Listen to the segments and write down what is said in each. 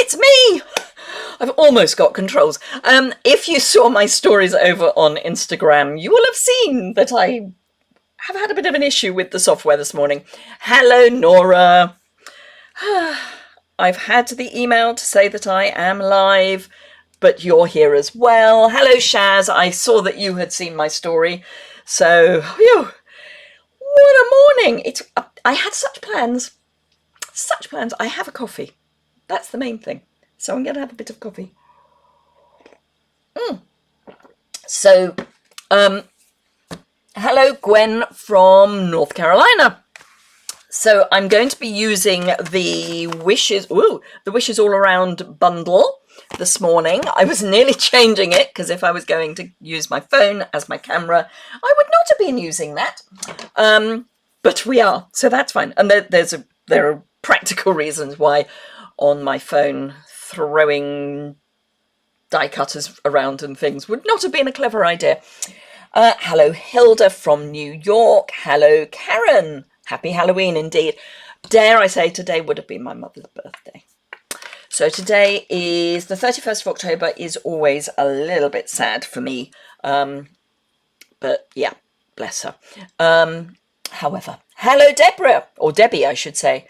it's me. I've almost got controls. If you saw my stories over on Instagram, you will have seen that I have had a bit of an issue with the software this morning. Hello, Nora. I've had the email to say that I am live, but you're here as well. Hello, Shaz. I saw that you had seen my story. So, whew, what a morning. I had such plans. Such plans. I have a coffee. That's the main thing. So I'm going to have a bit of coffee. So, hello, Gwen from North Carolina. So I'm going to be using the Wishes All Around bundle this morning. I was nearly changing it because if I was going to use my phone as my camera, I would not have been using that. But we are, so that's fine. And there are practical reasons why on my phone throwing die cutters around and things would not have been a clever idea. Hello, Hilda from New York. Hello, Karen. Happy Halloween indeed. Dare I say today would have been my mother's birthday. So today is the 31st of October, is always a little bit sad for me. But yeah, bless her. However, hello, Deborah, or Debbie, I should say.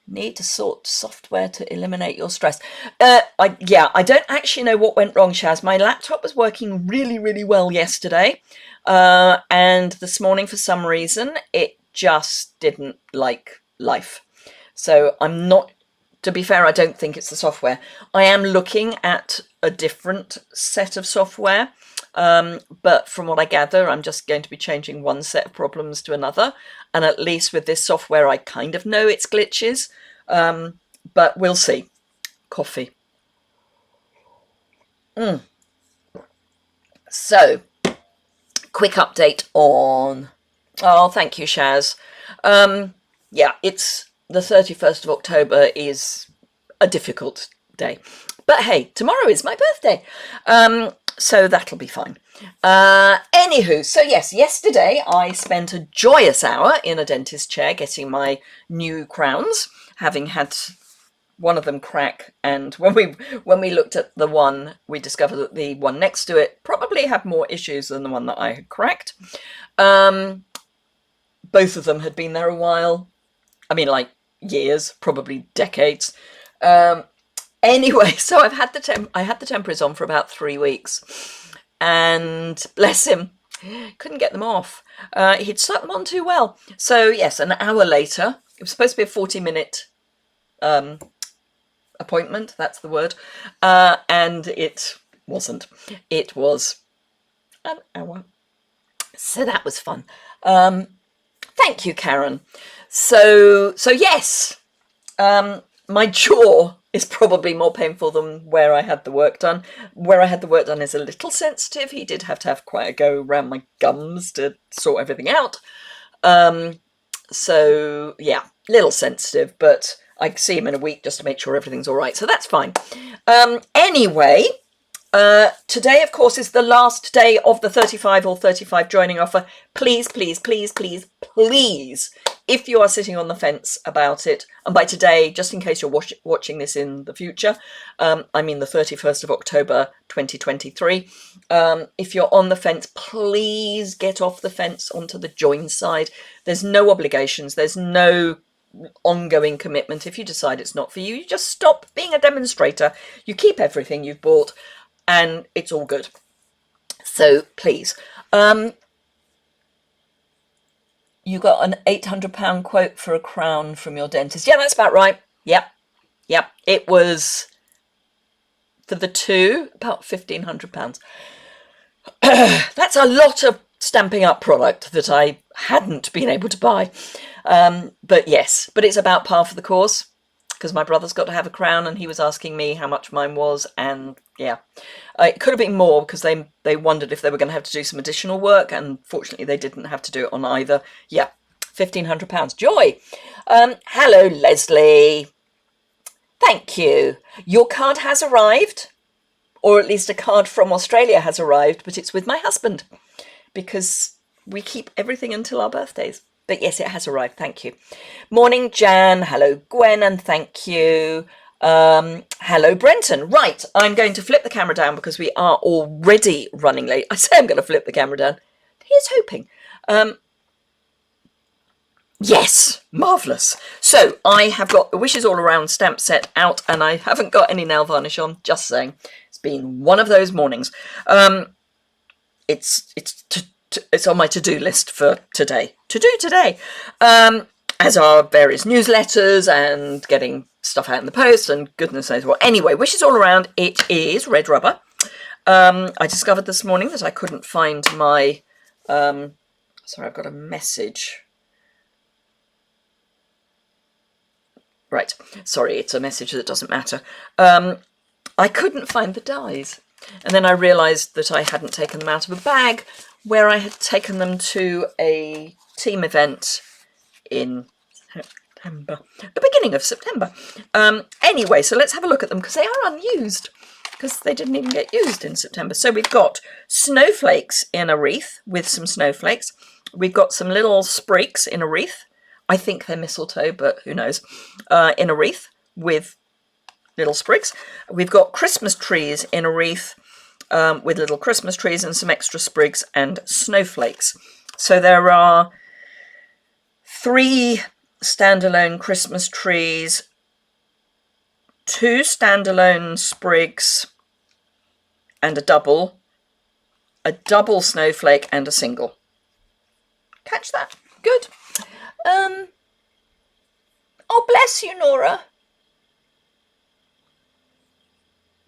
Need to sort software to eliminate your stress. I don't actually know what went wrong, Shaz. My laptop was working really, really well yesterday. And this morning, for some reason, it just didn't like life. So I'm not, to be fair, I don't think it's the software. I am looking at a different set of software. But from what I gather, I'm just going to be changing one set of problems to another. And at least with this software, I kind of know its glitches. But we'll see. Coffee. So, quick update on... Oh, thank you, Shaz. Yeah, it's the 31st of October is a difficult day. But hey, tomorrow is my birthday. So that'll be fine. Anywho, so yes, yesterday I spent a joyous hour in a dentist chair getting my new crowns, having had one of them crack. And when we looked at the one, we discovered that the one next to it probably had more issues than the one that I had cracked. Both of them had been there a while. I mean, like years, probably decades. Anyway, so I had the temporaries on for about 3 weeks, and bless him, couldn't get them off. He'd stuck them on too well. So yes, an hour later, it was supposed to be a 40-minute appointment. That's the word, and it wasn't. It was an hour. So that was fun. Thank you, Karen. So yes, my jaw is probably more painful than where I had the work done. Where I had the work done is a little sensitive. He did have to have quite a go around my gums to sort everything out. So yeah, little sensitive, but I see him in a week just to make sure everything's all right. So that's fine. Anyway, today, of course, is the last day of the 35 or 35 joining offer. Please, please, please, please, please, if you are sitting on the fence about it, and by today, just in case you're watching this in the future, I mean the 31st of October 2023, if you're on the fence, please get off the fence onto the join side. There's no obligations. There's no ongoing commitment. If you decide it's not for you, you just stop being a demonstrator. You keep everything you've bought, and it's all good. So please. You got an £800 quote for a crown from your dentist. Yeah, that's about right. Yep. It was, for the two, about £1,500. That's a lot of Stampin' Up product that I hadn't been able to buy. But yes, but it's about par for the course, because my brother's got to have a crown and he was asking me how much mine was, and yeah, it could have been more because they wondered if they were going to have to do some additional work, and fortunately they didn't have to do it on either. Yeah, £1,500. Joy. Hello, Leslie. Thank you. Your card has arrived, or at least a card from Australia has arrived, but it's with my husband because we keep everything until our birthdays. But yes, it has arrived. Thank you. Morning, Jan. Hello, Gwen, and thank you. Hello, Brenton. Right, I'm going to flip the camera down because we are already running late. I say I'm going to flip the camera down. Here's hoping. Yes, marvellous. So I have got the Wishes All Around stamp set out and I haven't got any nail varnish on, just saying. It's been one of those mornings. It's on my to-do list for today. To do today. As are various newsletters and getting stuff out in the post and goodness knows what. Anyway, Wishes All Around, it is red rubber. I discovered this morning that I couldn't find my... sorry, I've got a message. Right, sorry, it's a message that doesn't matter. I couldn't find the dies. And then I realised that I hadn't taken them out of a bag where I had taken them to a team event in September, the beginning of September. Anyway, so let's have a look at them because they are unused because they didn't even get used in September. So we've got snowflakes in a wreath with some snowflakes. We've got some little sprigs in a wreath. I think they're mistletoe, but who knows, in a wreath with little sprigs. We've got Christmas trees in a wreath with little Christmas trees and some extra sprigs and snowflakes. So there are 3 standalone Christmas trees, 2 standalone sprigs, and a double snowflake, and a single. Catch that? Good. Oh, bless you, Nora.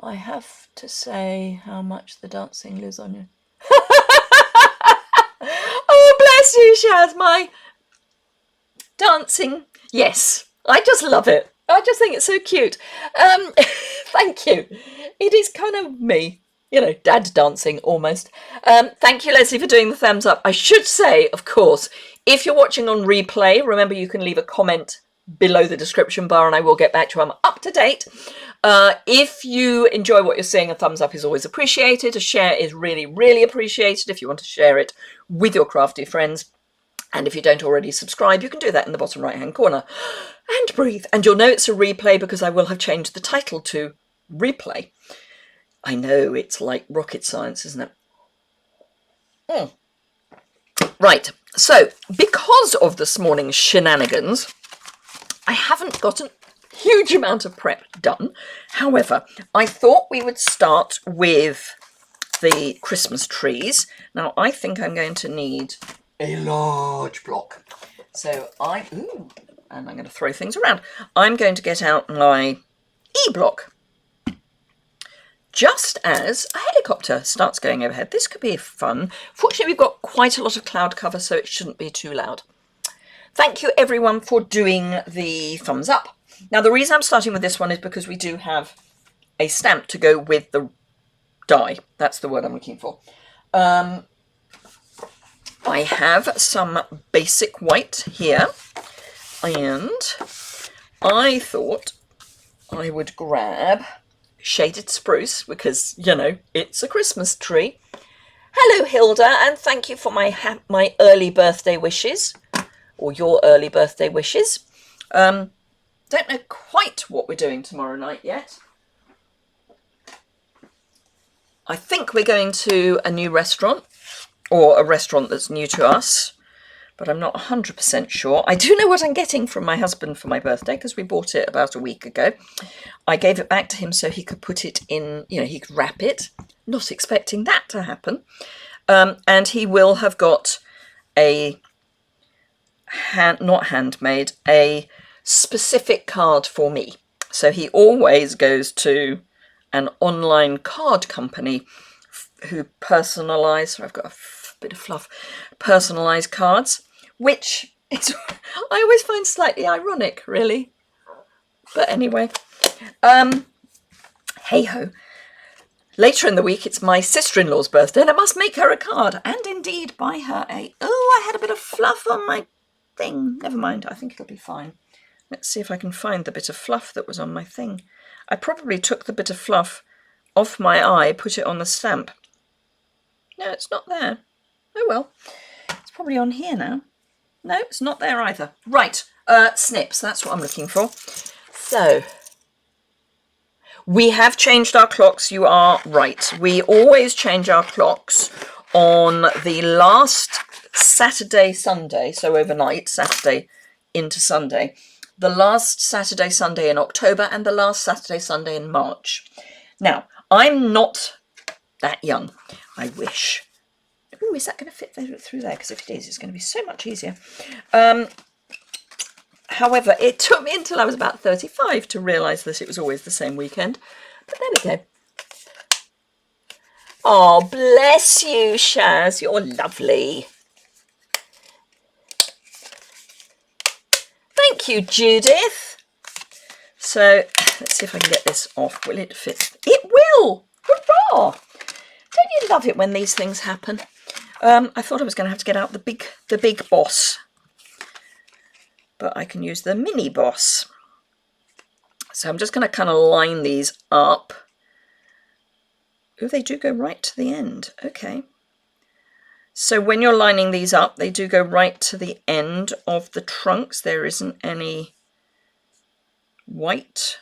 I have to say how much the dancing lives on you. Oh, bless you, Shaz, my dancing. Yes, I just love it. I just think it's so cute. Thank you. It is kind of me, you know, dad dancing almost. Thank you, Leslie, for doing the thumbs up. I should say, of course, if you're watching on replay, remember you can leave a comment below the description bar and I will get back to you. I'm up to date. If you enjoy what you're seeing, a thumbs up is always appreciated. A share is really, really appreciated if you want to share it with your crafty friends. And if you don't already subscribe, you can do that in the bottom right-hand corner. And breathe. And you'll know it's a replay because I will have changed the title to replay. I know, it's like rocket science, isn't it? Right, so because of this morning's shenanigans, I haven't got a huge amount of prep done. However, I thought we would start with the Christmas trees. Now, I think I'm going to need a large block. So and I'm going to throw things around. I'm going to get out my E-block. Just as a helicopter starts going overhead. This could be fun. Fortunately, we've got quite a lot of cloud cover, so it shouldn't be too loud. Thank you, everyone, for doing the thumbs up. Now, the reason I'm starting with this one is because we do have a stamp to go with the die. That's the word I'm looking for. I have some basic white here, and I thought I would grab shaded spruce because, you know, it's a Christmas tree. Hello, Hilda, and thank you for my early birthday wishes, or your early birthday wishes. Don't know quite what we're doing tomorrow night yet. I think we're going to a new restaurant, or a restaurant that's new to us, but I'm not 100% sure. I do know what I'm getting from my husband for my birthday because we bought it about a week ago. I gave it back to him so he could put it in, you know, he could wrap it. Not expecting that to happen. And he will have got a, not handmade, a specific card for me. So he always goes to an online card company who personalise, I've got a bit of fluff, personalised cards, which it's, I always find slightly ironic, really. But anyway, hey-ho. Later in the week, it's my sister-in-law's birthday, and I must make her a card, and indeed buy her a... Oh, I had a bit of fluff on my thing. Never mind, I think it'll be fine. Let's see if I can find the bit of fluff that was on my thing. I probably took the bit of fluff off my eye, put it on the stamp. No, it's not there. Oh well. It's probably on here now. No, it's not there either. Right, snips, that's what I'm looking for. So, We have changed our clocks, you are right. We always change our clocks on the last Saturday, Sunday, so overnight, Saturday into Sunday. The last Saturday, Sunday in October and the last Saturday, Sunday in March. Now, I'm not that young, I wish. Oh, is that going to fit through there? Because if it is, it's going to be so much easier. However, it took me until I was about 35 to realise that it was always the same weekend. But there we go. Oh, bless you, Shaz. You're lovely. Thank you, Judith. So, let's see if I can get this off. Will it fit? It will! Hurrah! Don't you love it when these things happen? I thought I was going to have to get out the big boss. But I can use the mini boss. So I'm just going to kind of line these up. Oh, they do go right to the end. Okay. So when you're lining these up, they do go right to the end of the trunks. There isn't any white.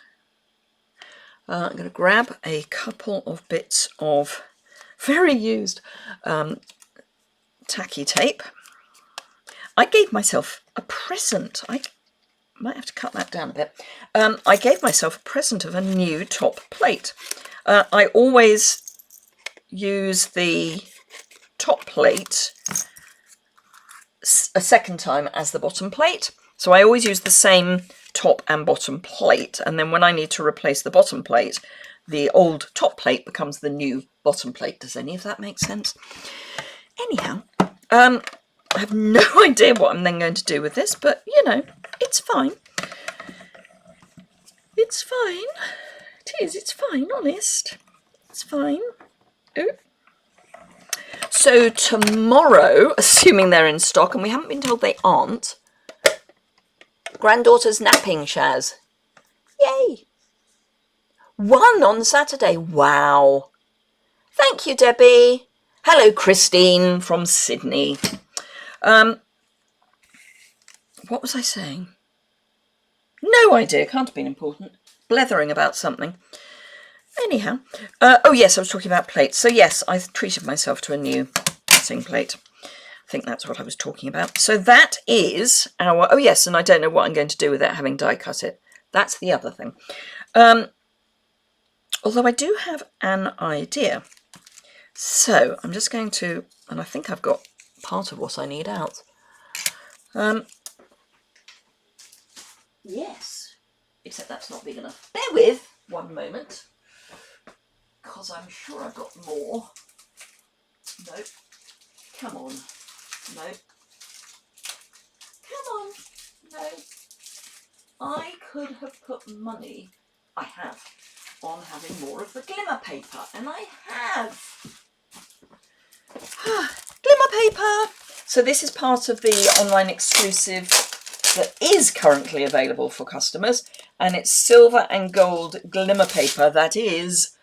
I'm going to grab a couple of bits of very used tacky tape. I gave myself a present. I might have to cut that down a bit. I gave myself a present of a new top plate. I always use the top plate a second time as the bottom plate. So I always use the same top and bottom plate. And then when I need to replace the bottom plate, the old top plate becomes the new bottom plate. Does any of that make sense? Anyhow, I have no idea what I'm then going to do with this, but you know, it's fine. It's fine. It is, it's fine, honest. It's fine. Ooh. So tomorrow, assuming they're in stock, and we haven't been told they aren't, granddaughter's napping, Shaz. Yay! 1 on Saturday. Wow. Thank you, Debbie. Hello, Christine from Sydney. What was I saying? No idea. Can't have been important. Blethering about something. Anyhow. Oh, yes, I was talking about plates. So, yes, I treated myself to a new sing plate. I think that's what I was talking about. So that is our... Oh, yes, and I don't know what I'm going to do with it, having die cut it. That's the other thing. Although I do have an idea. So I'm just going to... And I think I've got part of what I need out. Yes, except that's not big enough. Bear with 1 moment, because I'm sure I've got more. Nope. Come on. Nope. Come on. No. I could have put money, I have, on having more of the glimmer paper, and I have. Glimmer paper. So this is part of the online exclusive that is currently available for customers, and it's silver and gold glimmer paper that is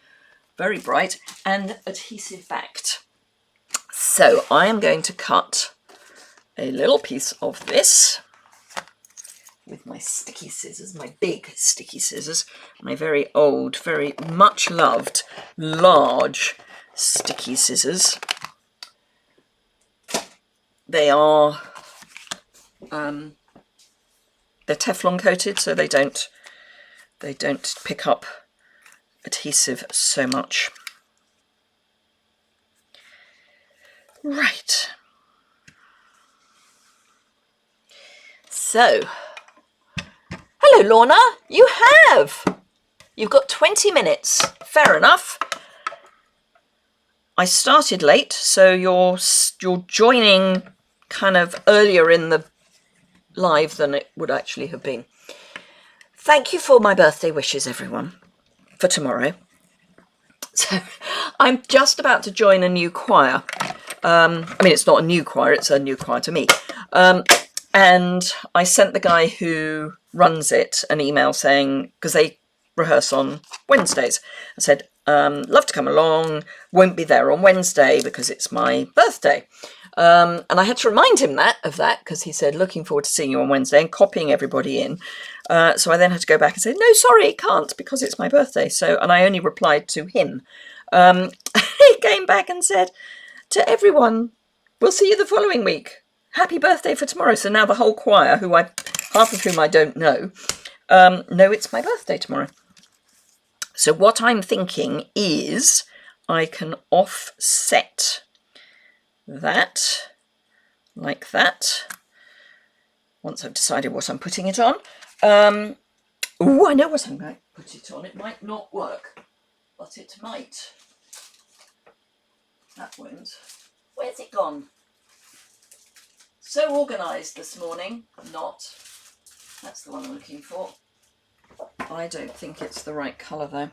very bright and adhesive backed. So I am going to cut a little piece of this with my sticky scissors, my big sticky scissors, my very old, very much loved, large sticky scissors. They are, they're Teflon coated, so they don't pick up adhesive so much. Right. So, hello Lorna, you have. You've got 20 minutes. Fair enough. I started late, so you're joining kind of earlier in the live than it would actually have been. Thank you for my birthday wishes, everyone, for tomorrow. So I'm just about to join a new choir. I mean, it's not a new choir, it's a new choir to me. And I sent the guy who runs it an email saying, because they rehearse on Wednesdays, I said, love to come along, won't be there on Wednesday because it's my birthday. And I had to remind him of that because he said, looking forward to seeing you on Wednesday, and copying everybody in. So I then had to go back and say, no, sorry, can't, because it's my birthday. And I only replied to him. He came back and said, to everyone, we'll see you the following week. Happy birthday for tomorrow. So now the whole choir, half of whom I don't know it's my birthday tomorrow. So what I'm thinking is I can offset that like that once I've decided what I'm putting it on. Oh, I know what I'm going to put it on. It might not work, but it might. That won't. Where's it gone? So organised this morning. Not. That's the one I'm looking for. I don't think it's the right colour though.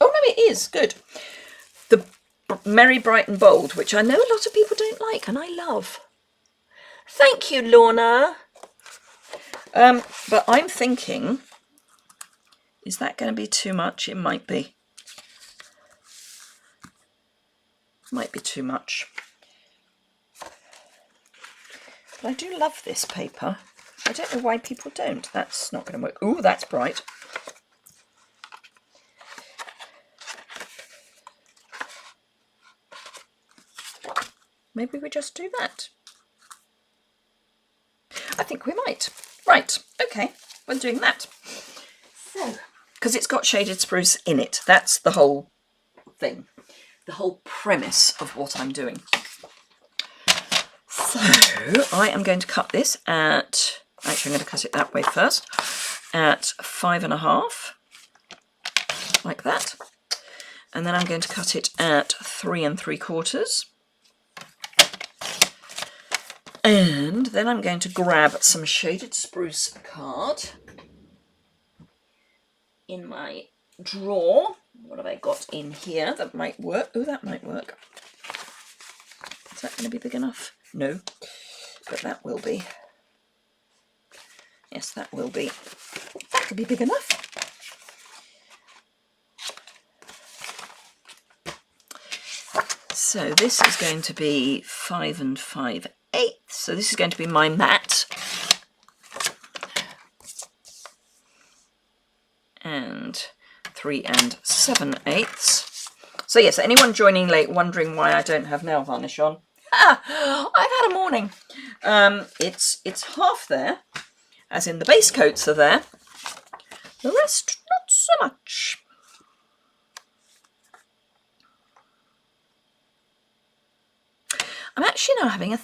Oh no, it is. Good. The Merry Bright and Bold, which I know a lot of people don't like and I love. Thank you, Lorna. But I'm thinking, is that going to be too much? It might be. Might be too much. But I do love this paper. I don't know why people don't. That's not going to work. Ooh, that's bright. Maybe we just do that. I think we might. Right, okay, we're doing that. So, because it's got shaded spruce in it. That's the whole thing. The whole premise of what I'm doing. So, I am going to cut this at, actually I'm going to cut it that way first, at 5.5, like that. And then I'm going to cut it at 3 3/4. And then I'm going to grab some shaded spruce card in my drawer. What have I got in here that might work? Oh, that might work. Is that going to be big enough? No, but that will be. Yes, that will be. That could be big enough. So this is going to be 5 5/8. So this is going to be my mat. And 3 7/8. So yes, anyone joining late wondering why I don't have nail varnish on? I've had a morning. It's half there, as in the base coats are there. The rest, not so much. I'm actually now having a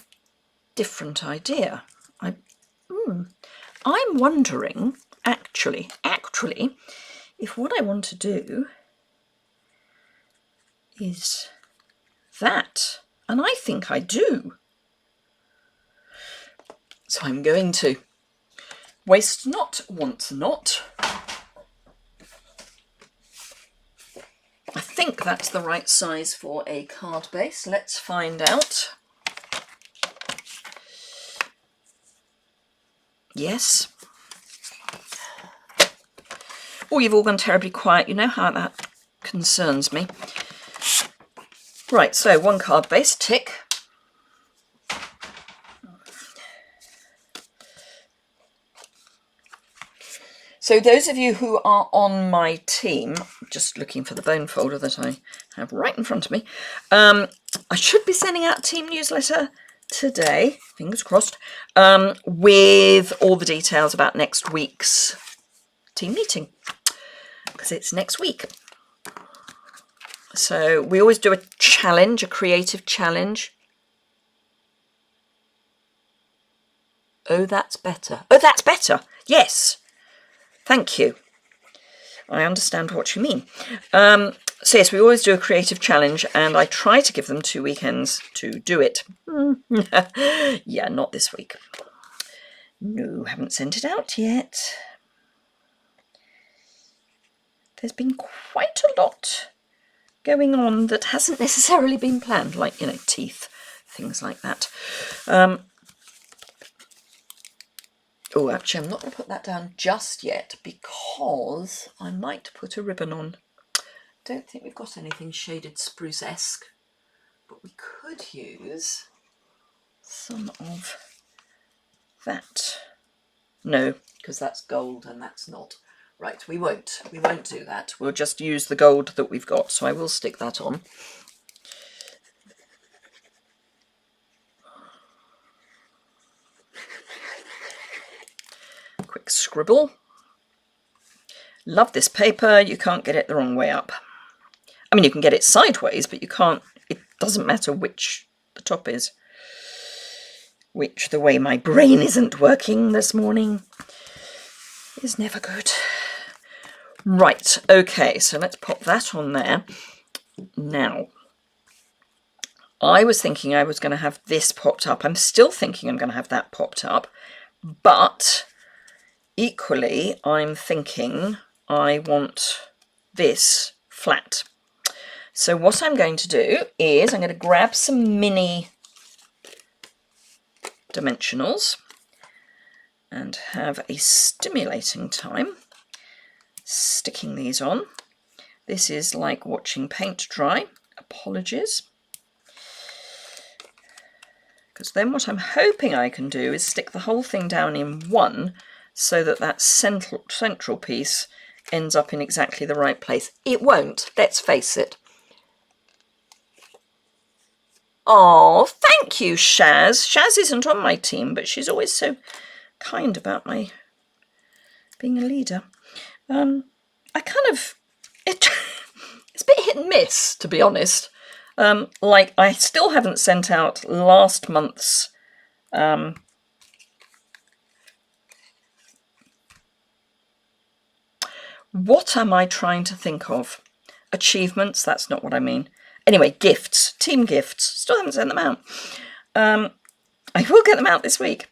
different idea. I'm wondering, actually, if what I want to do is that, and I think I do. So I'm going to waste not, want not. I think that's the right size for a card base. Let's find out. Yes. Oh, you've all gone terribly quiet. You know how that concerns me. Right, so one card base, tick. So those of you who are on my team, just looking for the bone folder that I have right in front of me, I should be sending out a team newsletter today, fingers crossed, with all the details about next week's team meeting, because it's next week. So we always do a challenge, a creative challenge. Oh, that's better. Oh, that's better. Yes. Thank you. I understand what you mean. So yes, we always do a creative challenge, and I try to give them 2 weekends to do it. Yeah, not this week. No, haven't sent it out yet. There's been quite a lot going on that hasn't necessarily been planned, like, you know, teeth, things like that. Oh, actually, I'm not going to put that down just yet because I might put a ribbon on. Don't think we've got anything shaded spruce-esque, but we could use some of that. No, because that's gold and that's not. Right, we won't do that. We'll just use the gold that we've got. So I will stick that on. Quick scribble. Love this paper. You can't get it the wrong way up. I mean, you can get it sideways, but you can't, it doesn't matter which the top is. Which, the way my brain isn't working this morning, is never good. Right, okay, so let's pop that on there. Now, I was thinking I was going to have this popped up. I'm still thinking I'm going to have that popped up, but equally, I'm thinking I want this flat. So what I'm going to do is I'm going to grab some mini dimensionals and have a stimulating time sticking these on. This is like watching paint dry. Apologies. Because then what I'm hoping I can do is stick the whole thing down in one so that that central piece ends up in exactly the right place. It won't, let's face it. Oh, thank you, Shaz. Shaz isn't on my team, but she's always so kind about my being a leader. I kind of, it's a bit hit and miss, to be honest. Like, I still haven't sent out last month's what am I trying to think of? Achievements? That's not what I mean. Anyway, gifts, team gifts. Still haven't sent them out. I will get them out this week,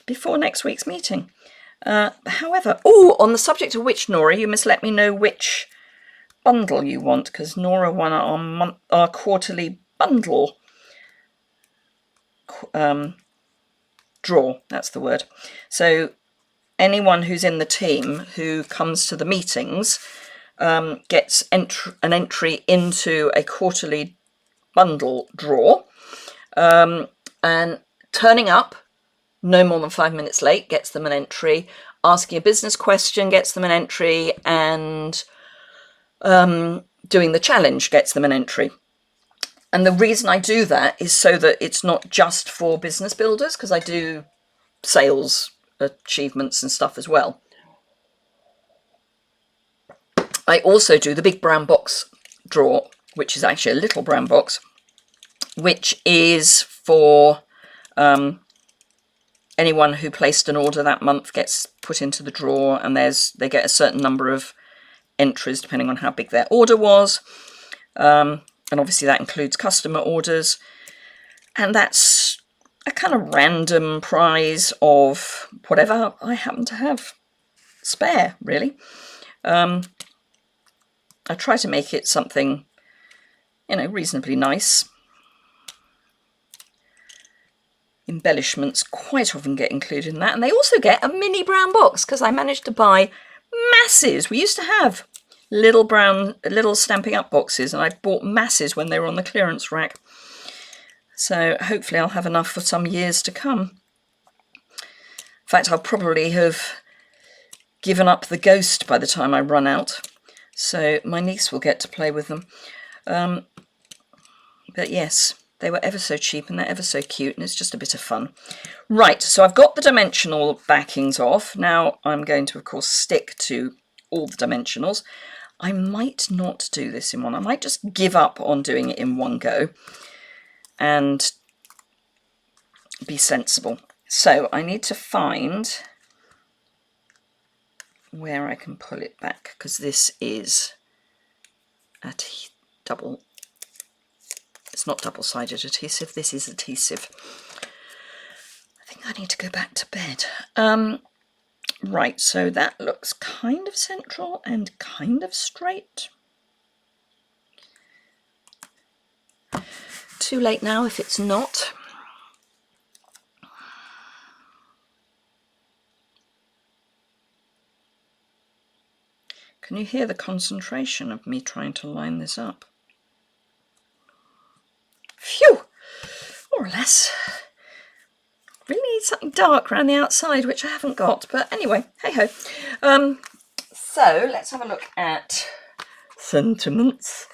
before next week's meeting. However, oh, on the subject of which, Nora, you must let me know which bundle you want, because Nora won our quarterly bundle draw. That's the word. So anyone who's in the team who comes to the meetings gets an entry into a quarterly bundle draw, and turning up no more than 5 minutes late gets them an entry, asking a business question gets them an entry, and doing the challenge gets them an entry. And the reason I do that is so that it's not just for business builders, because I do sales achievements and stuff as well. I also do the big brown box draw, which is actually a little brown box, which is for anyone who placed an order that month gets put into the draw, and they get a certain number of entries depending on how big their order was. And obviously that includes customer orders. And that's a kind of random prize of whatever I happen to have spare, really. I try to make it something, you know, reasonably nice. Embellishments quite often get included in that. And they also get a mini brown box, because I managed to buy masses. We used to have little Stamping Up boxes, and I bought masses when they were on the clearance rack. So hopefully I'll have enough for some years to come. In fact, I'll probably have given up the ghost by the time I run out, so my niece will get to play with them. But yes, they were ever so cheap and they're ever so cute, and it's just a bit of fun. Right, so I've got the dimensional backings off. Now I'm going to, of course, stick to all the dimensionals. I might not do this in one. I might just give up on doing it in one go and be sensible. So I need to find where I can pull it back, because this is double. It's not double-sided adhesive. This is adhesive. I think I need to go back to bed. Right, so that looks kind of central and kind of straight. Too late now if it's not. Can you hear the concentration of me trying to line this up? Phew! More or less. something dark around the outside, which I haven't got. But anyway, hey-ho. So let's have a look at sentiments.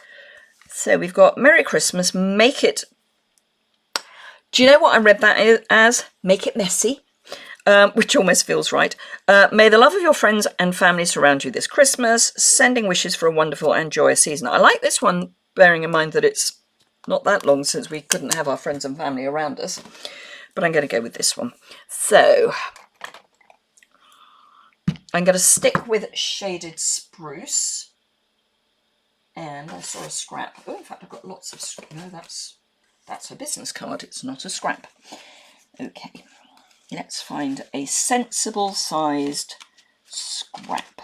So we've got Merry Christmas, make it... Do you know what I read that as? Make it messy. Which almost feels right. May the love of your friends and family surround you this Christmas. Sending wishes for a wonderful and joyous season. I like this one, bearing in mind that it's not that long since we couldn't have our friends and family around us. But I'm going to go with this one. So, I'm going to stick with Shaded Spruce. And I saw a scrap. Oh, in fact, I've got lots of... No, that's a business card. It's not a scrap. Okay. Let's find a sensible sized scrap.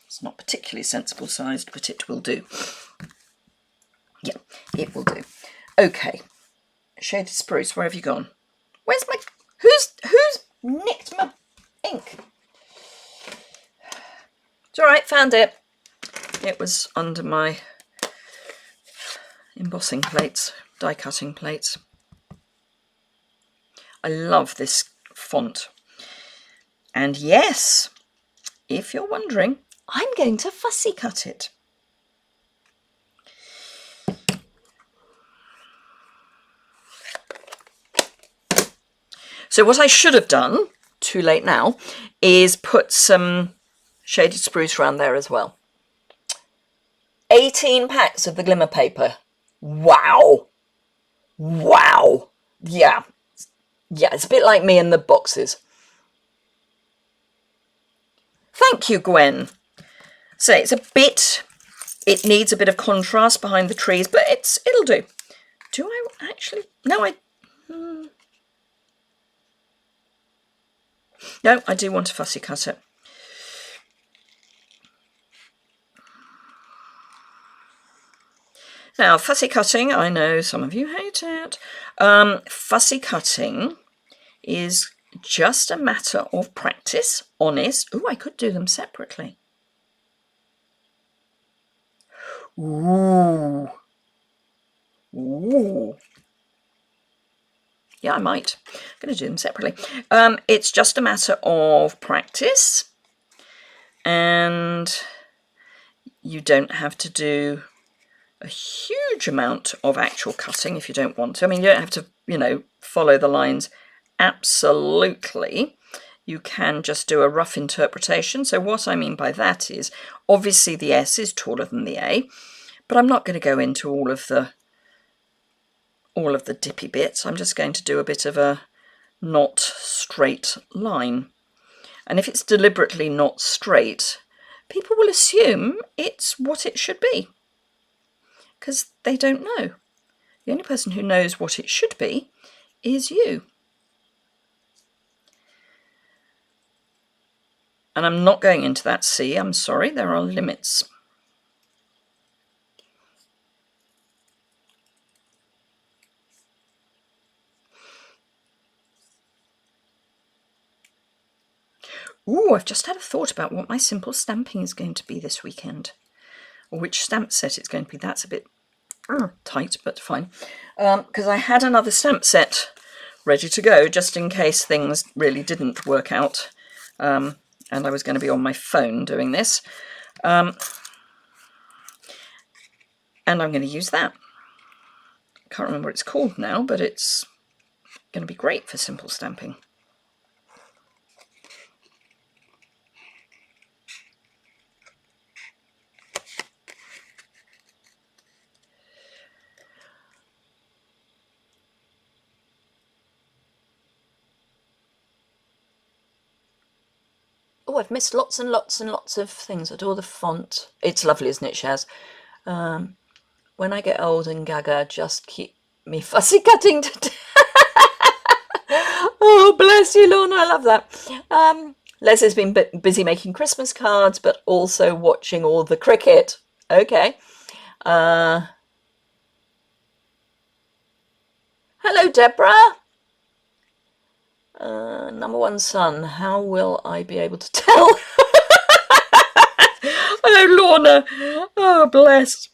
It's not particularly sensible sized, but it will do. Yeah, it will do. Okay. Shaded Spruce, where have you gone? Where's my... Who's nicked my ink? It's all right, found it. It was under my embossing plates, die cutting plates. I love this font. And yes, if you're wondering, I'm going to fussy cut it. So what I should have done, too late now, is put some Shaded Spruce around there as well. 18 packs of the glimmer paper. Wow. Wow. Yeah. Yeah, it's a bit like me and the boxes. Thank you, Gwen. So it's a bit, it needs a bit of contrast behind the trees, but it'll do. Do I actually? No, no, I do want to fussy cut it. Now, fussy cutting, I know some of you hate it. Fussy cutting is just a matter of practice, honest. Ooh, I could do them separately. Ooh. Ooh. Yeah, I might. I'm going to do them separately. It's just a matter of practice. And you don't have to do a huge amount of actual cutting if you don't want to. I mean, you don't have to, you know, follow the lines absolutely. You can just do a rough interpretation. So what I mean by that is, obviously the S is taller than the A, but I'm not going to go into all of the dippy bits. I'm just going to do a bit of a not straight line. And if it's deliberately not straight, people will assume it's what it should be, because they don't know. The only person who knows what it should be is you. And I'm not going into that C, I'm sorry, there are limits. Ooh, I've just had a thought about what my simple stamping is going to be this weekend. Or which stamp set it's going to be. That's a bit tight, but fine. Because I had another stamp set ready to go, just in case things really didn't work out. And I was going to be on my phone doing this. And I'm going to use that. I can't remember what it's called now, but it's going to be great for simple stamping. Oh, I've missed lots and lots and lots of things. I adore the font. It's lovely, isn't it, Shaz? When I get old and gaga, just keep me fussy cutting to death. Oh, bless you, Lorna. I love that. Leslie's been busy making Christmas cards, but also watching all the cricket. Okay. Hello, Deborah. Number one son, how will I be able to tell? Oh, Lorna. Oh, bless.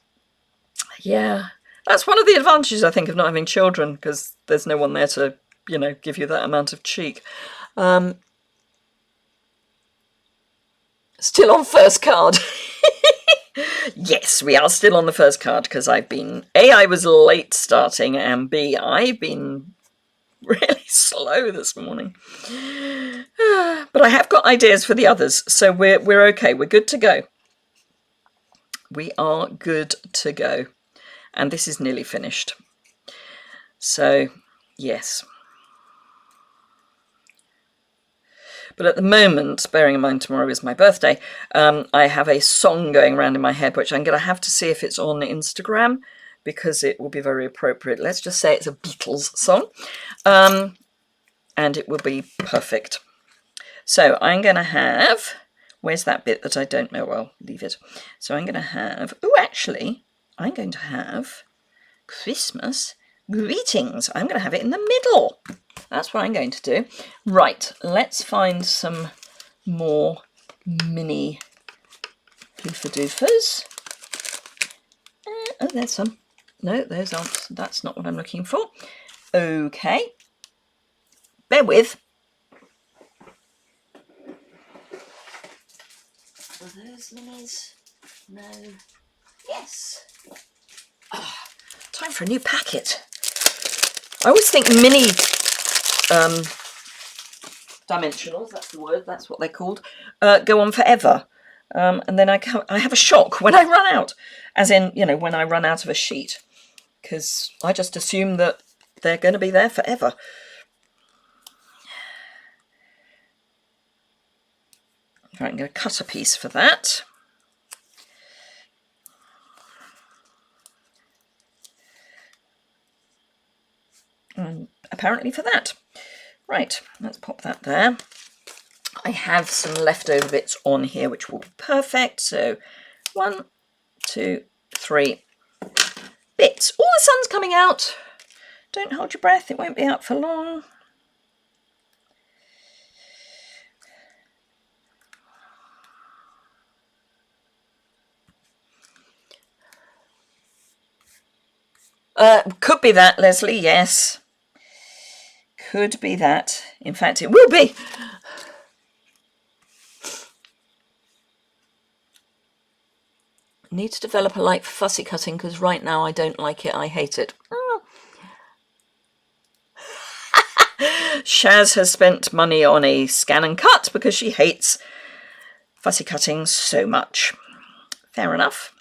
Yeah, that's one of the advantages, I think, of not having children, because there's no one there to you know, give you that amount of cheek. Still on first card. Yes, we are still on the first card because I've been, A, I was late starting, and B, I've been really slow this morning. But I have got ideas for the others, so we're okay. We're good to go. We are good to go. And this is nearly finished. So, yes. But at the moment, bearing in mind tomorrow is my birthday, I have a song going around in my head, which I'm going to have to see if it's on Instagram, because it will be very appropriate. Let's just say it's a Beatles song, and it will be perfect. So I'm going to have, where's that bit that I don't know? Well, leave it. So I'm going to have, oh, actually, I'm going to have Christmas greetings. I'm going to have it in the middle. That's what I'm going to do. Right, let's find some more mini hoofa-doofas. Oh, there's some. No, those aren't. That's not what I'm looking for. Okay. Bear with. Are those minis? No. Yes. Oh, time for a new packet. I always think mini dimensionals, that's the word, that's what they're called, go on forever. And then I have a shock when I run out. As in, you know, when I run out of a sheet. Because I just assume that they're going to be there forever. Right, I'm going to cut a piece for that. And apparently for that. Right, let's pop that there. I have some leftover bits on here which will be perfect. So 1, 2, 3 bits. Oh, the sun's coming out. Don't hold your breath, it won't be out for long. Could be that, Leslie, yes. Could be that. In fact, it will be. Need to develop a like for fussy cutting because right now I don't like it. I hate it. Oh. Shaz has spent money on a scan and cut because she hates fussy cutting so much. Fair enough.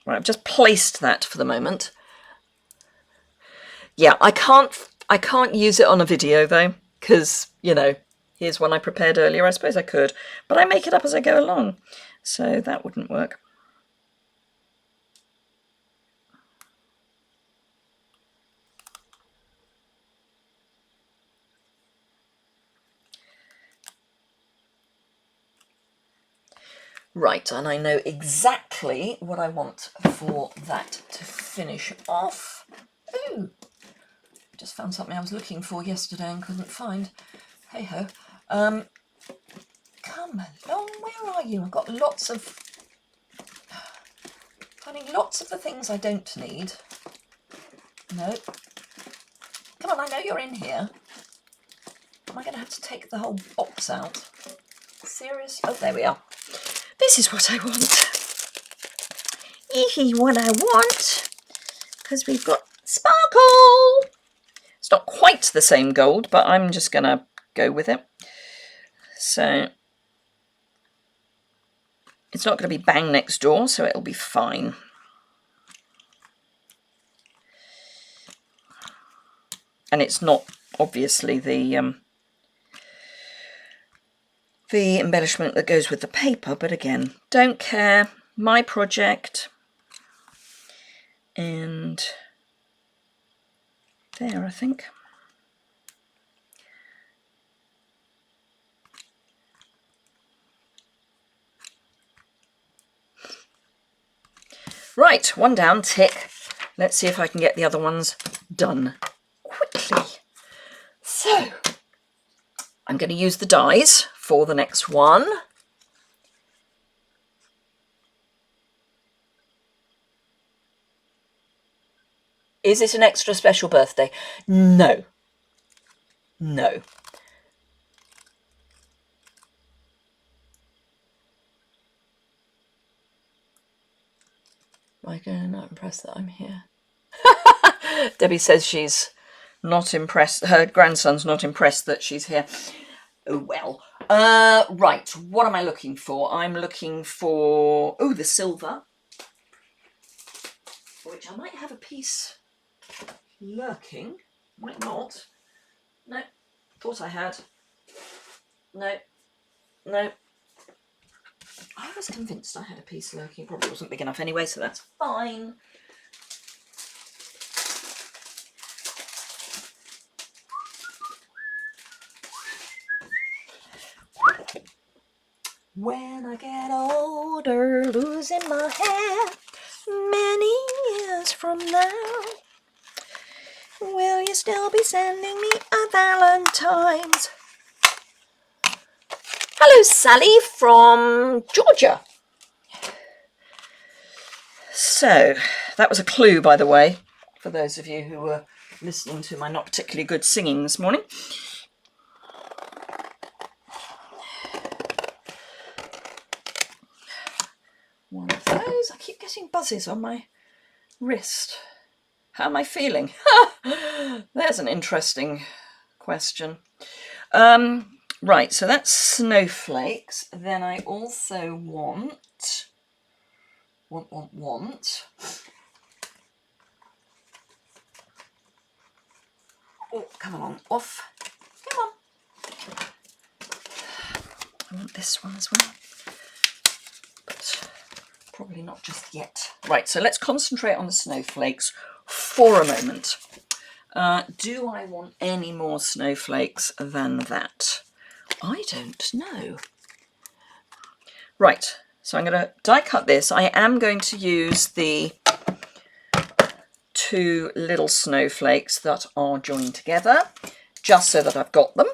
Right, I've just placed that for the moment. Yeah, I can't use it on a video though, because, you know, here's one I prepared earlier. I suppose I could, but I make it up as I go along, so that wouldn't work. Right, and I know exactly what I want for that to finish off. Ooh, just found something I was looking for yesterday and couldn't find. Hey ho. Come along, where are you? I've got finding lots of the things I don't need. No. Come on, I know you're in here. Am I going to have to take the whole box out? Serious? Oh, there we are. This is what I want. This is what I want. Because we've got sparkle. It's not quite the same gold, but I'm just going to go with it. So it's not going to be bang next door, so it'll be fine. And it's not obviously the embellishment that goes with the paper, but again, don't care. My project. And there, I think. Right, one down, tick. Let's see if I can get the other ones done quickly. So, I'm going to use the dies for the next one. Is it an extra special birthday? No. No. Am I going to not impressed that I'm here? Debbie says she's not impressed. Her grandson's not impressed that she's here. Oh, well. Right, what am I looking for? I'm looking for, oh, the silver, which I might have a piece lurking. Might not. No, thought I had. No, no. I was convinced I had a piece lurking. Probably wasn't big enough anyway, so that's fine. When I get older, losing my hair, many years from now, will you still be sending me a Valentine's? Hello, Sally from Georgia. So, that was a clue, by the way, for those of you who were listening to my not particularly good singing this morning. One of those. I keep getting buzzes on my wrist. How am I feeling? There's an interesting question. Right, so that's snowflakes. Then I also want. Oh, come along, off. Come on. I want this one as well. But probably not just yet. Right, so let's concentrate on the snowflakes for a moment. Do I want any more snowflakes than that? I don't know. Right, so I'm going to die cut this. I am going to use the 2 little snowflakes that are joined together, just so that I've got them.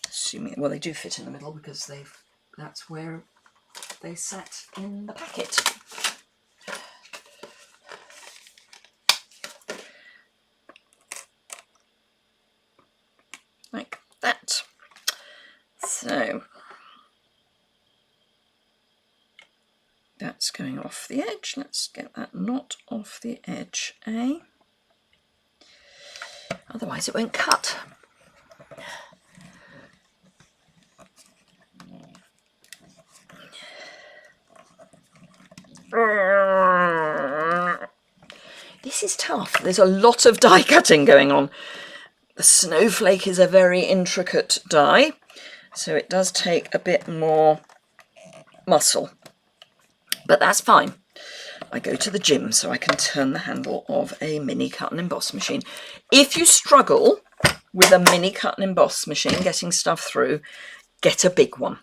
Assuming, well, they do fit in the middle because that's where they sat in the packet. Like that. So that's going off the edge. Let's get that knot off the edge, eh? Otherwise it won't cut. This is tough. There's a lot of die cutting going on. The snowflake is a very intricate die, so it does take a bit more muscle. But that's fine. I go to the gym so I can turn the handle of a mini cut and emboss machine. If you struggle with a mini cut and emboss machine getting stuff through, get a big one.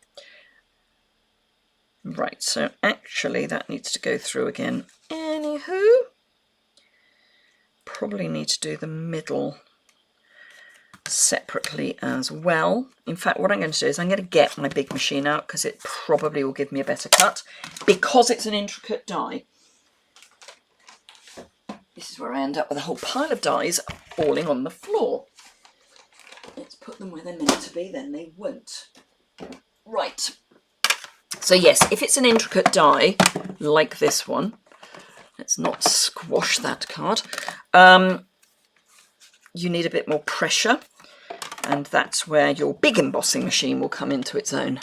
Right, so actually that needs to go through again. Anywho, probably need to do the middle separately as well. In fact, what I'm going to do is I'm going to get my big machine out because it probably will give me a better cut because it's an intricate die. This is where I end up with a whole pile of dies falling on the floor. Let's put them where they're meant to be, then they won't. Right. So yes, if it's an intricate die like this one, let's not squash that card, you need a bit more pressure, and that's where your big embossing machine will come into its own.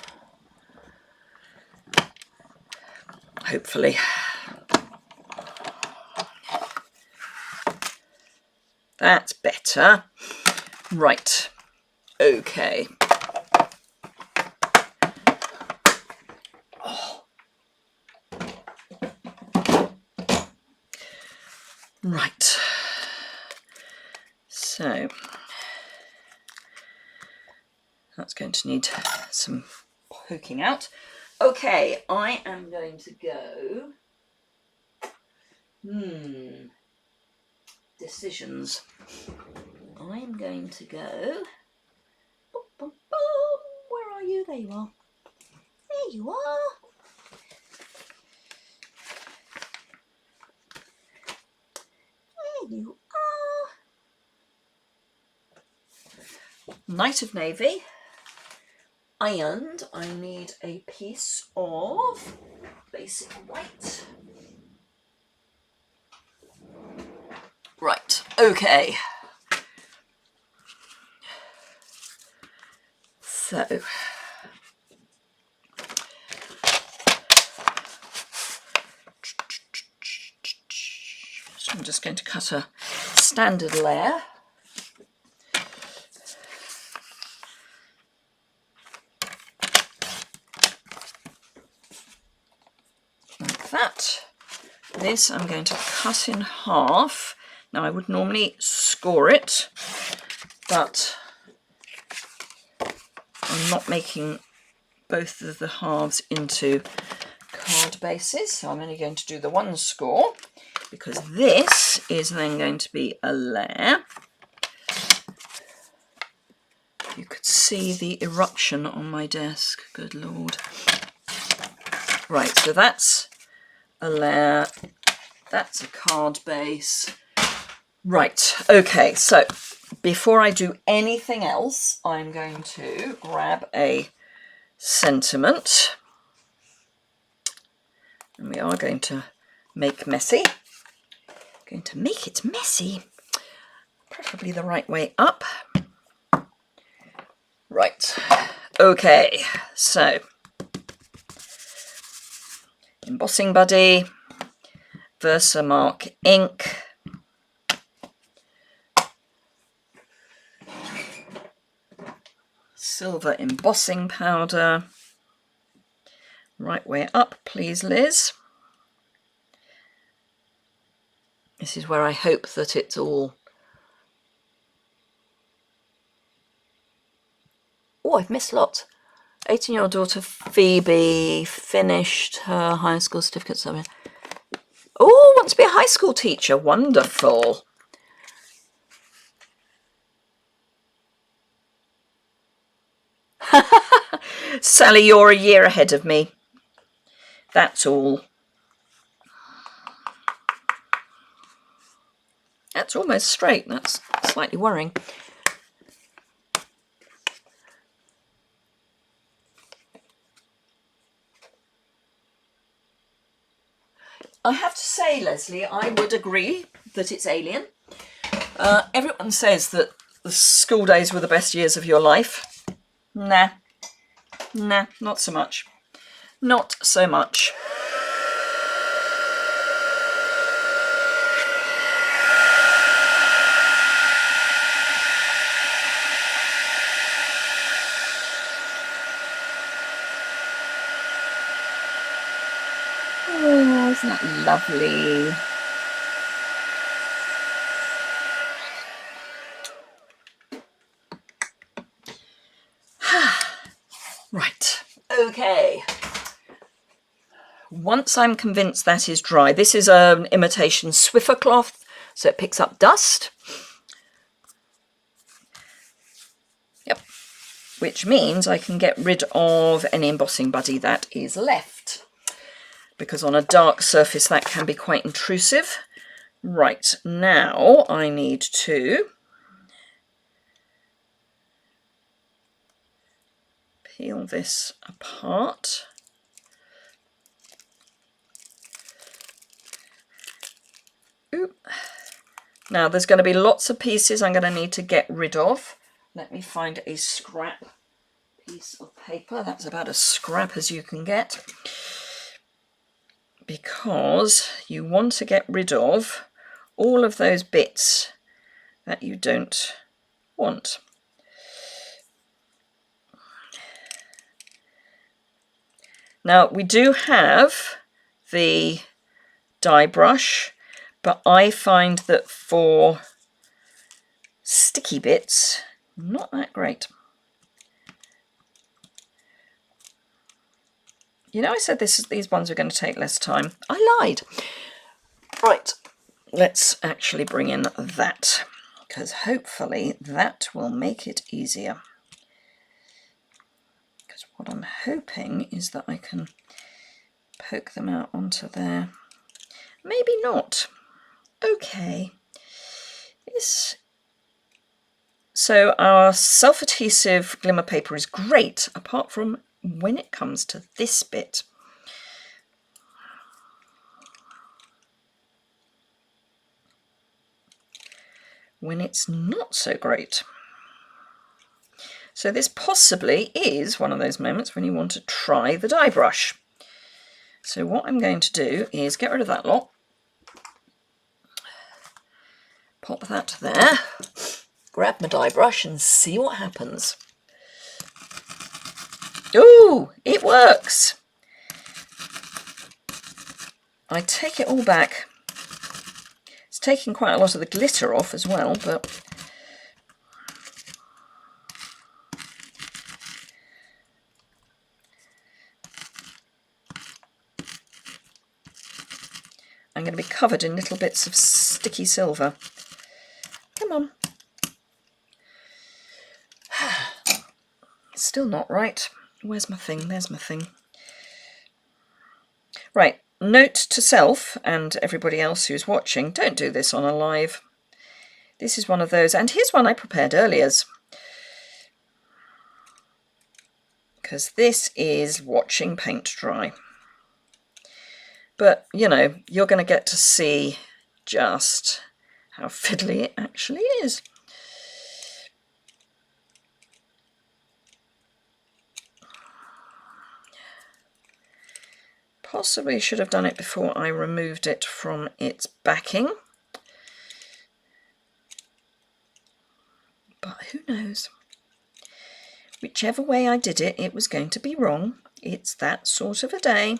Hopefully. That's better. Right. Okay. Right. So that's going to need some poking out. Okay, I am going to go. Decisions. I'm going to go. Boom, boom, boom. Where are you? There you are. There you are. you are. Night of Navy. Ironed. I need a piece of basic white. Right, okay. So I'm just going to cut a standard layer. Like that. This I'm going to cut in half. Now I would normally score it, but I'm not making both of the halves into card bases, so I'm only going to do the one score, because this is then going to be a layer. You could see the eruption on my desk, good lord. Right, so that's a layer, that's a card base. Right, okay, so before I do anything else, I'm going to grab a sentiment. And we are going to make messy. Going to make it messy, preferably the right way up. Right, okay, so embossing buddy, Versamark ink, silver embossing powder. Right way up, please, Liz. This is where I hope that it's all... Oh, I've missed lots. 18-year-old daughter Phoebe finished her high school certificate somewhere. Oh, wants to be a high school teacher. Wonderful. Sally, you're a year ahead of me. That's all. That's almost straight. That's slightly worrying. I have to say, Leslie, I would agree that it's alien. Everyone says that the school days were the best years of your life. Nah, not so much. Not so much. Oh, isn't that lovely? Right, okay. Once I'm convinced that is dry, this is an imitation Swiffer cloth, so it picks up dust. Yep, which means I can get rid of any embossing buddy that is left, because on a dark surface that can be quite intrusive. Right, now I need to peel this apart. Oop. Now there's going to be lots of pieces I'm going to need to get rid of. Let me find a scrap piece of paper. That's about as scrap as you can get, because you want to get rid of all of those bits that you don't want. Now we do have the dye brush, but I find that for sticky bits, not that great. You know, I said these ones are going to take less time. I lied. Right, let's actually bring in that, because hopefully that will make it easier. Because what I'm hoping is that I can poke them out onto there. Maybe not. Okay. This. So our self-adhesive glimmer paper is great, apart from when it comes to this bit. When it's not so great. So this possibly is one of those moments when you want to try the dye brush. So what I'm going to do is get rid of that lot. Pop that there. Grab my dye brush and see what happens. Ooh, it works. I take it all back. It's taking quite a lot of the glitter off as well, but I'm going to be covered in little bits of sticky silver. Come on. Still not right. Where's my thing? There's my thing. Right, note to self and everybody else who's watching, don't do this on a live. This is one of those, and here's one I prepared earlier. Because this is watching paint dry. But, you know, you're going to get to see just how fiddly it actually is. Possibly should have done it before I removed it from its backing. But who knows? Whichever way I did it, it was going to be wrong. It's that sort of a day.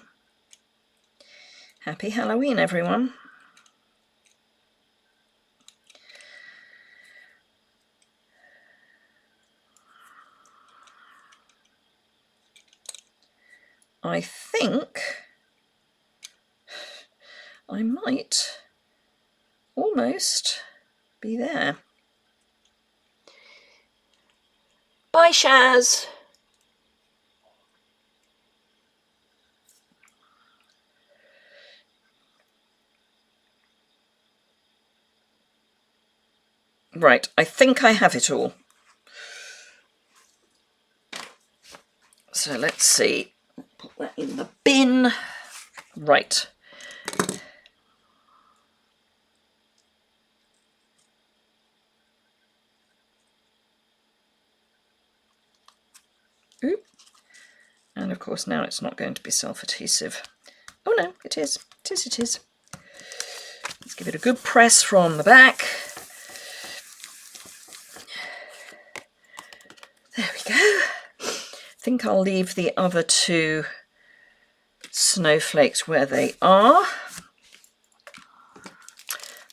Happy Halloween, everyone. I think I might almost be there. Bye, Shaz. Right, I think I have it all. So let's see. Put that in the bin. Right. Oop. And of course now it's not going to be self-adhesive. Oh no, it is. It is, it is. Let's give it a good press from the back. There we go. I think I'll leave the other two snowflakes where they are.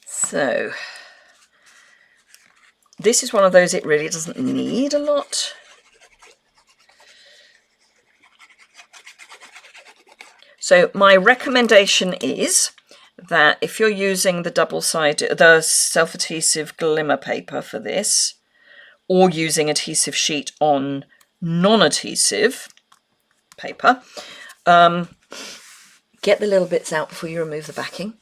So this is one of those it really doesn't need a lot. So my recommendation is that if you're using the self-adhesive glimmer paper for this, or using adhesive sheet on non-adhesive paper, get the little bits out before you remove the backing.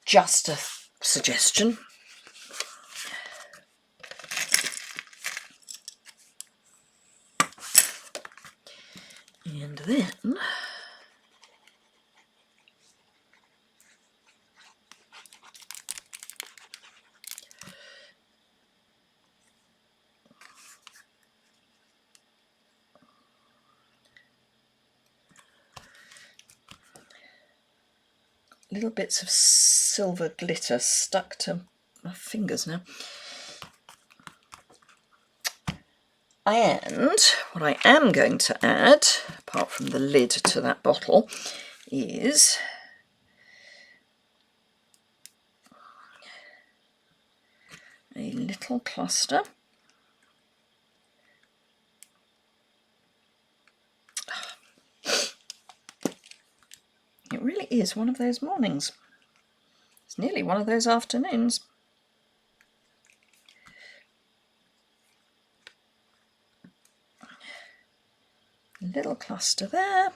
Just a suggestion. And then little bits of silver glitter stuck to my fingers now. And what I am going to add, apart from the lid to that bottle, is a little cluster It really is one of those mornings. It's nearly one of those afternoons. A little cluster there.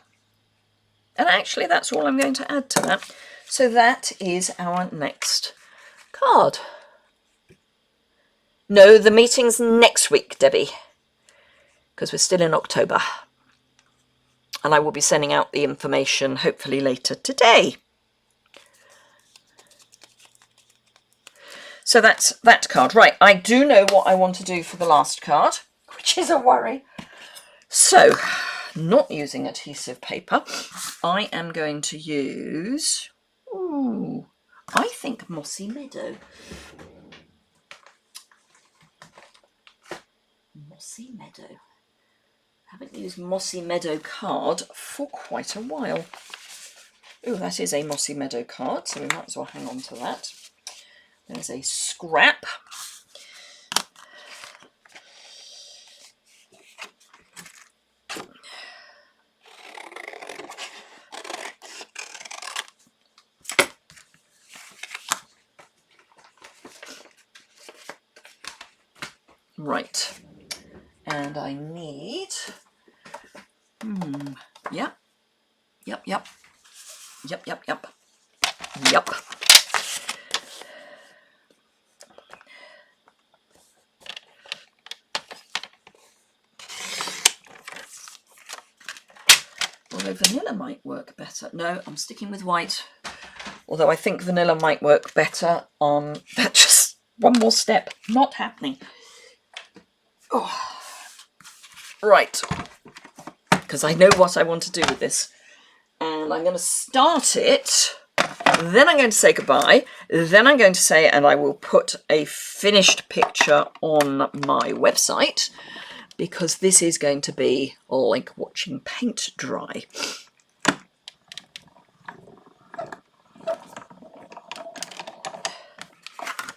And actually that's all I'm going to add to that. So that is our next card. No, the meeting's next week, Debbie, because we're still in October. And I will be sending out the information hopefully later today. So that's that card. Right, I do know what I want to do for the last card, which is a worry. So, not using adhesive paper, I am going to use, ooh, I think Mossy Meadow. Mossy Meadow. Haven't used Mossy Meadow card for quite a while. Oh, that is a Mossy Meadow card, so we might as well hang on to that. There's a scrap. Right, and I need, yep. Although vanilla might work better. No, I'm sticking with white. Although I think vanilla might work better on that. Just one more step, not happening. Oh. Right, because I know what I want to do with this. And I'm going to start it, then I'm going to say goodbye, then I'm going to say, and I will put a finished picture on my website, because this is going to be like watching paint dry.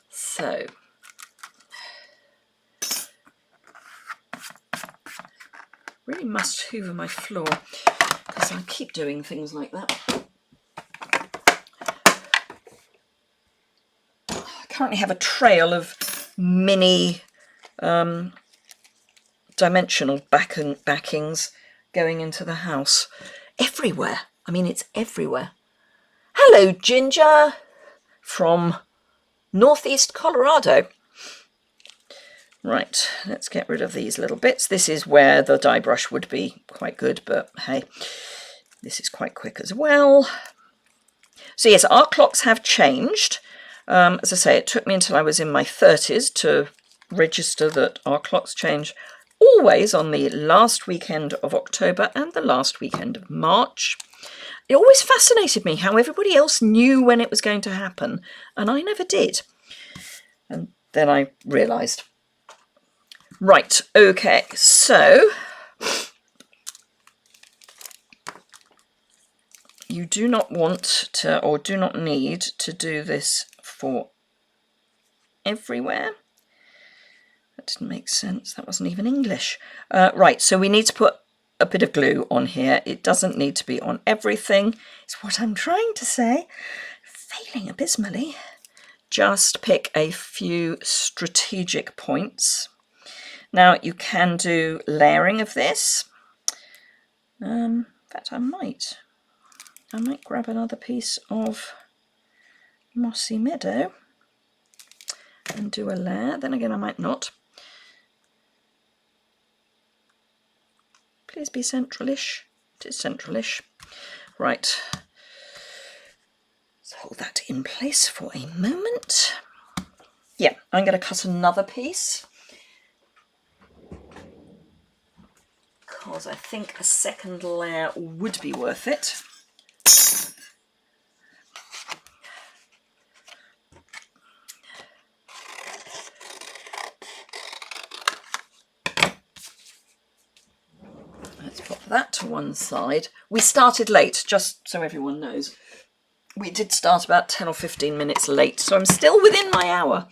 So, really must hoover my floor, because I keep doing things like that. I currently have a trail of mini dimensional backings going into the house. Everywhere. I mean, it's everywhere. Hello, Ginger, from Northeast Colorado. Right, let's get rid of these little bits. This is where the dye brush would be quite good, but hey, this is quite quick as well. So yes, our clocks have changed. As I say, it took me until I was in my 30s to register that our clocks change always on the last weekend of October and the last weekend of March. It always fascinated me how everybody else knew when it was going to happen, and I never did. And then I realised. Right, okay, so you do not want to, or do not need to do this for everywhere. That didn't make sense, that wasn't even English. Right, so we need to put a bit of glue on here. It doesn't need to be on everything, is what I'm trying to say. Failing abysmally. Just pick a few strategic points. Now you can do layering of this. In fact, I might grab another piece of Mossy Meadow and do a layer. Then again, I might not. Please be centralish. It is centralish. Right. Let's hold that in place for a moment. Yeah, I'm going to cut another piece, because I think a second layer would be worth it. Let's put that to one side. We started late, just so everyone knows. We did start about 10 or 15 minutes late, so I'm still within my hour.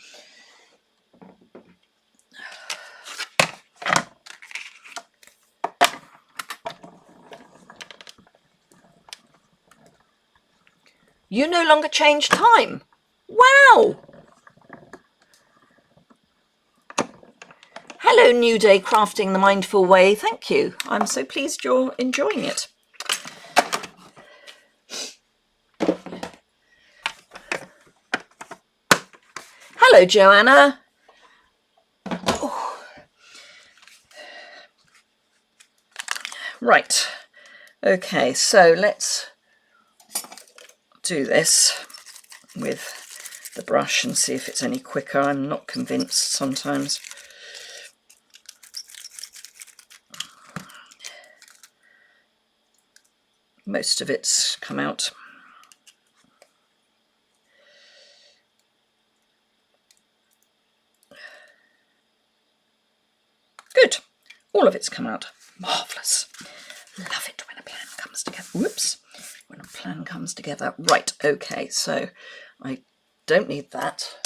You no longer change time. Wow! Hello, New Day Crafting the Mindful Way. Thank you. I'm so pleased you're enjoying it. Hello, Joanna. Right, okay, so let's do this with the brush and see if it's any quicker. I'm not convinced sometimes. Most of it's come out. Good. All of it's come out. Marvellous. Love it when a plan comes together. Whoops. When a plan comes together. Right, okay, so I don't need that.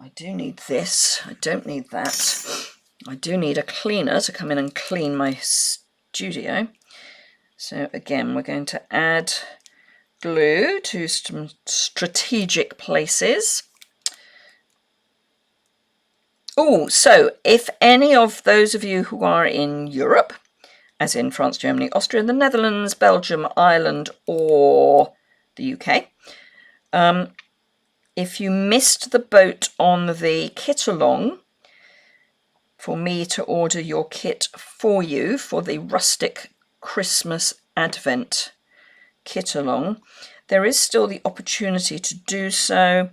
I do need this. I don't need that. I do need a cleaner to come in and clean my studio. So again, we're going to add glue to some strategic places. Oh, so if any of those of you who are in Europe, as in France, Germany, Austria, the Netherlands, Belgium, Ireland, or the UK, if you missed the boat on the kit along for me to order your kit for you for the rustic Christmas Advent kit along, there is still the opportunity to do so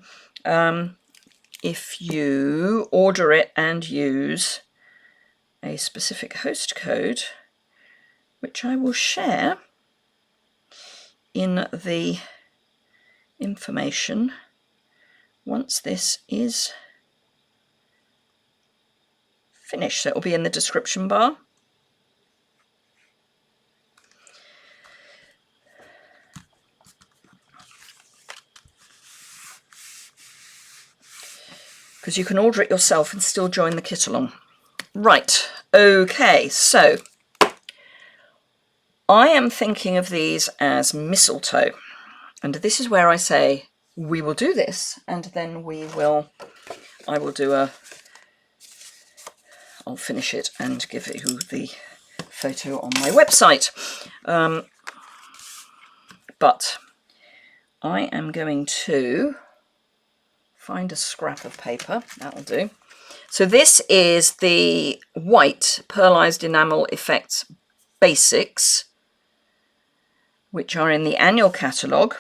if you order it and use a specific host code, which I will share in the information once this is finished. So it will be in the description bar. Because you can order it yourself and still join the kit along. Right, okay, so I am thinking of these as mistletoe. And this is where I say, we will do this, and then I will do I'll finish it and give you the photo on my website. But I am going to find a scrap of paper, that'll do. So this is the white Pearlized Enamel Effects Basics, which are in the annual catalogue.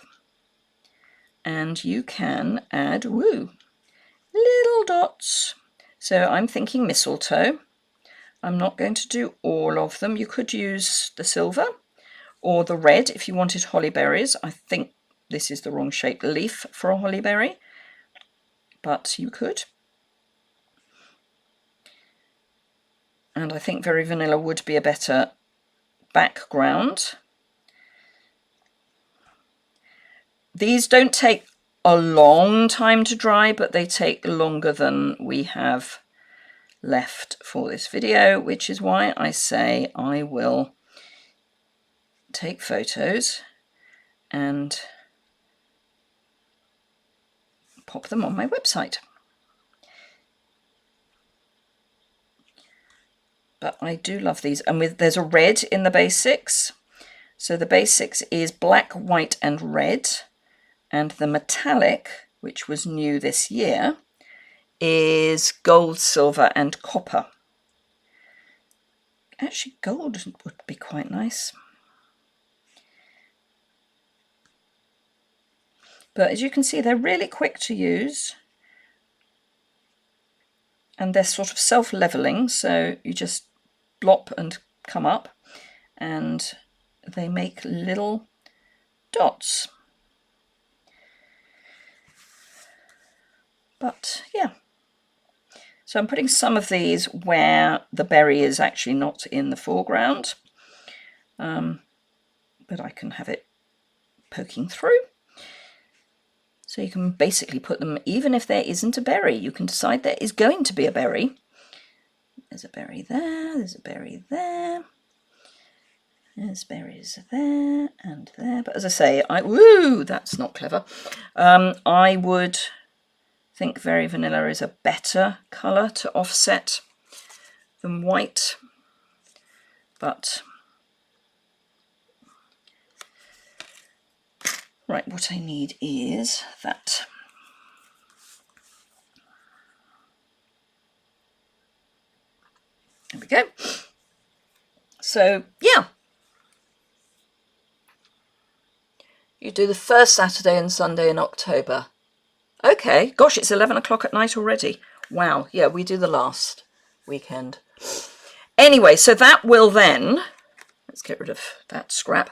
And you can add, little dots. So I'm thinking mistletoe. I'm not going to do all of them. You could use the silver or the red if you wanted holly berries. I think this is the wrong shaped leaf for a holly berry, but you could. And I think Very Vanilla would be a better background. These don't take a long time to dry, but they take longer than we have left for this video, which is why I say I will take photos and pop them on my website. But I do love these, and there's a red in the basics. So the basics is black, white and red, and the metallic, which was new this year, is gold, silver and copper. Actually, gold would be quite nice. But as you can see, they're really quick to use. And they're sort of self-leveling, so you just blop and come up, and they make little dots. But yeah, so I'm putting some of these where the berry is actually not in the foreground, but I can have it poking through. So you can basically put them, even if there isn't a berry, you can decide there is going to be a berry. There's a berry there, there's a berry there, there's berries there and there. But as I say, that's not clever. I would think Very Vanilla is a better colour to offset than white, but right, what I need is that. There we go. So yeah, You do the first Saturday and Sunday in October. Okay, gosh, it's 11 o'clock at night already. Wow, yeah, we do the last weekend. Anyway, so that will then, let's get rid of that scrap.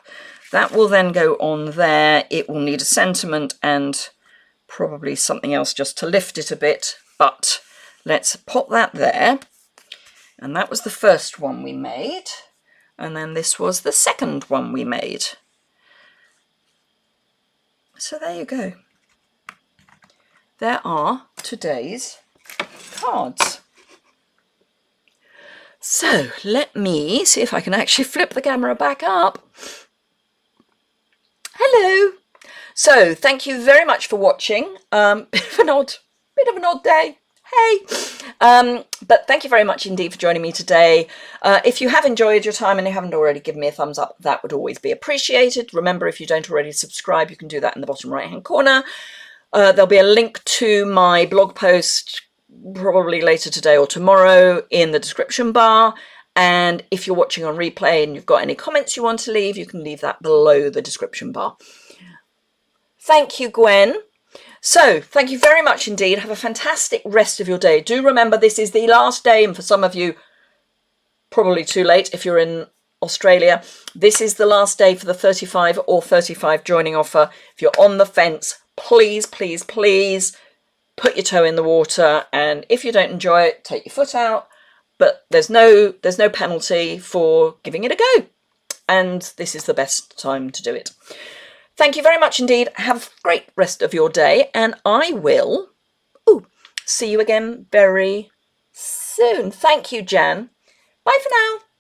That will then go on there. It will need a sentiment and probably something else just to lift it a bit, but let's pop that there. And that was the first one we made. And then this was the second one we made. So there you go. There are today's cards. So let me see if I can actually flip the camera back up. Hello. So thank you very much for watching. Bit of an odd day. Hey. But thank you very much indeed for joining me today. If you have enjoyed your time and you haven't already given me a thumbs up, that would always be appreciated. Remember, if you don't already subscribe, you can do that in the bottom right hand corner. There'll be a link to my blog post probably later today or tomorrow in the description bar. And if you're watching on replay and you've got any comments you want to leave, you can leave that below the description bar. Thank you, Gwen. So thank you very much indeed. Have a fantastic rest of your day. Do remember this is the last day, and for some of you, probably too late if you're in Australia, this is the last day for the 35 or 35 joining offer. If you're on the fence, please, please, please put your toe in the water. And if you don't enjoy it, take your foot out. But there's no penalty for giving it a go. And this is the best time to do it. Thank you very much indeed. Have a great rest of your day. And I will see you again very soon. Thank you, Jan. Bye for now.